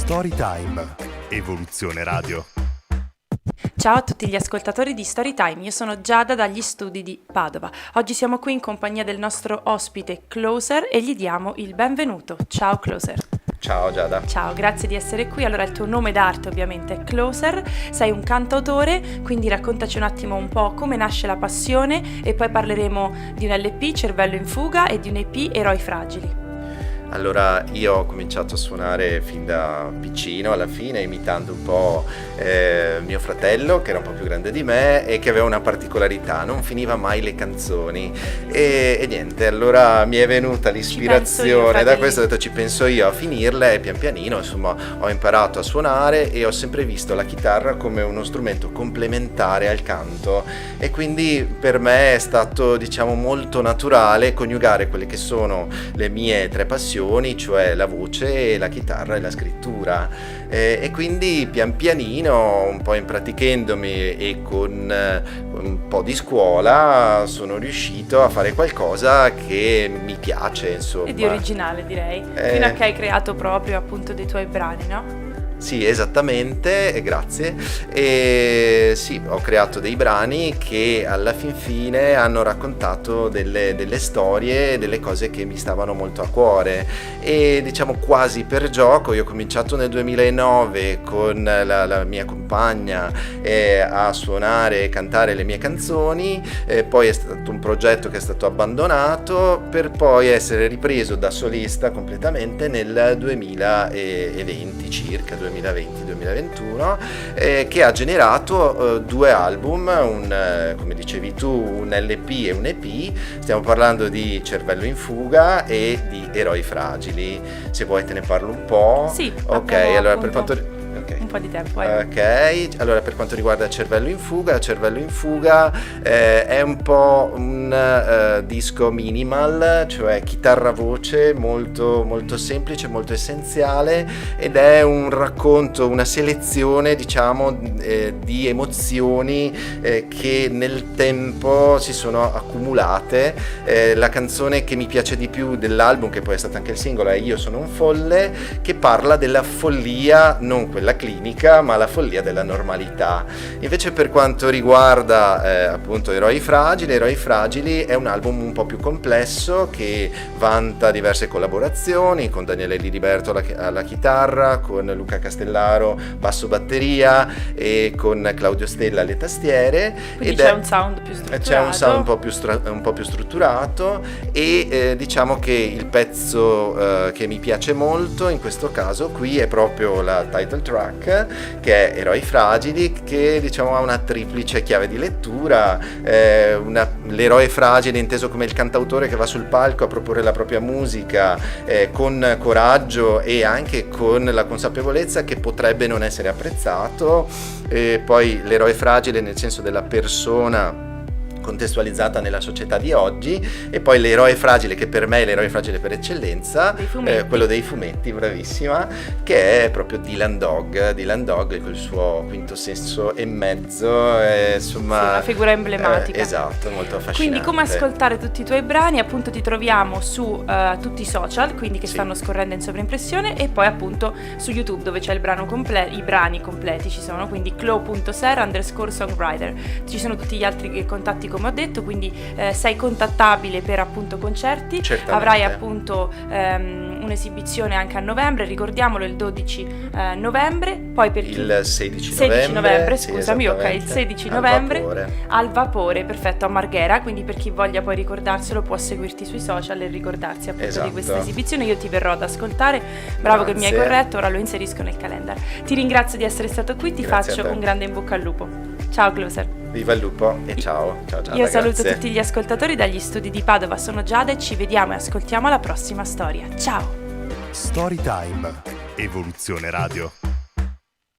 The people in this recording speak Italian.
Storytime, Evoluzione Radio. Ciao a tutti gli ascoltatori di Storytime, io sono Giada dagli studi di Padova. Oggi siamo qui in compagnia del nostro ospite Closer e gli diamo il benvenuto. Ciao Closer. Ciao Giada. Ciao, grazie di essere qui. Allora, il tuo nome d'arte ovviamente è Closer, sei un cantautore, quindi raccontaci un attimo un po' come nasce la passione e poi parleremo di un LP, Cervello in fuga, e di un EP, Eroi fragili. Allora, io ho cominciato a suonare fin da piccino, alla fine, imitando un po' mio fratello, che era un po' più grande di me e che aveva una particolarità, non finiva mai le canzoni. E niente, allora mi è venuta l'ispirazione, da questo ho detto ci penso io a finirle e pian pianino, insomma, ho imparato a suonare e ho sempre visto la chitarra come uno strumento complementare al canto e quindi per me è stato, diciamo, molto naturale coniugare quelle che sono le mie tre passioni, cioè la voce, la chitarra e la scrittura, e quindi pian pianino, un po' impratichendomi e con un po' di scuola, sono riuscito a fare qualcosa che mi piace, insomma. E di originale, direi, fino a che hai creato proprio appunto dei tuoi brani, no? Sì, esattamente, grazie. E sì, ho creato dei brani che alla fin fine hanno raccontato delle storie, delle cose che mi stavano molto a cuore e diciamo quasi per gioco. Io ho cominciato nel 2009 con la mia compagna a suonare e cantare le mie canzoni, poi è stato un progetto che è stato abbandonato per poi essere ripreso da solista completamente nel 2020 circa, 2020-2021, che ha generato due album, come dicevi tu, un LP e un EP. Stiamo parlando di Cervello in fuga e di Eroi fragili. Se vuoi te ne parlo un po'. Sì, ok, allora per quanto un po' di tempo. Ok, allora per quanto riguarda Cervello in fuga è un po' un disco minimal, cioè chitarra voce, molto, molto semplice, molto essenziale, ed è un racconto, una selezione, diciamo, di emozioni che nel tempo si sono accumulate. La canzone che mi piace di più dell'album, che poi è stata anche il singolo, è Io sono un folle, che parla della follia, non quella clinica, ma la follia della normalità. Invece per quanto riguarda appunto Eroi fragili è un album un po' più complesso che vanta diverse collaborazioni con Daniele Liliberto alla chitarra, con Luca Castellaro basso batteria e con Claudio Stella alle tastiere. Quindi c'è un sound più strutturato. C'è un sound un po' più strutturato e diciamo che il pezzo che mi piace molto in questo caso qui è proprio la title track, che è Eroi fragili, che diciamo ha una triplice chiave di lettura. L'eroe fragile inteso come il cantautore che va sul palco a proporre la propria musica con coraggio e anche con la consapevolezza che potrebbe non essere apprezzato, poi l'eroe fragile nel senso della persona contestualizzata nella società di oggi, e poi l'eroe fragile, che per me è l'eroe fragile per eccellenza, quello dei fumetti, bravissima, che è proprio Dylan Dog col suo quinto senso e mezzo, insomma, sì, una figura emblematica. Esatto, molto affascinante. Quindi come ascoltare tutti i tuoi brani, appunto ti troviamo su tutti i social, quindi che stanno scorrendo in sovraimpressione, e poi appunto su YouTube dove c'è il brano i brani completi ci sono, quindi clo.ser_songwriter. Ci sono tutti gli altri contatti come ho detto, quindi sei contattabile per appunto concerti. Certamente. Avrai appunto un'esibizione anche a novembre, ricordiamolo, il 12 novembre, poi per il 16 novembre, scusami, ok, il 16 novembre al Vapore, perfetto, a Marghera, quindi per chi voglia poi ricordarselo può seguirti sui social e ricordarsi appunto di questa esibizione. Io ti verrò ad ascoltare, bravo. Grazie. Che mi hai corretto, ora lo inserisco nel calendar. Ti ringrazio di essere stato qui, ti faccio un grande in bocca al lupo. Ciao Closer. Viva il lupo e ciao Giada. Io saluto tutti gli ascoltatori dagli studi di Padova, sono Giada e ci vediamo e ascoltiamo alla prossima storia. Ciao! Storytime, Evoluzione Radio.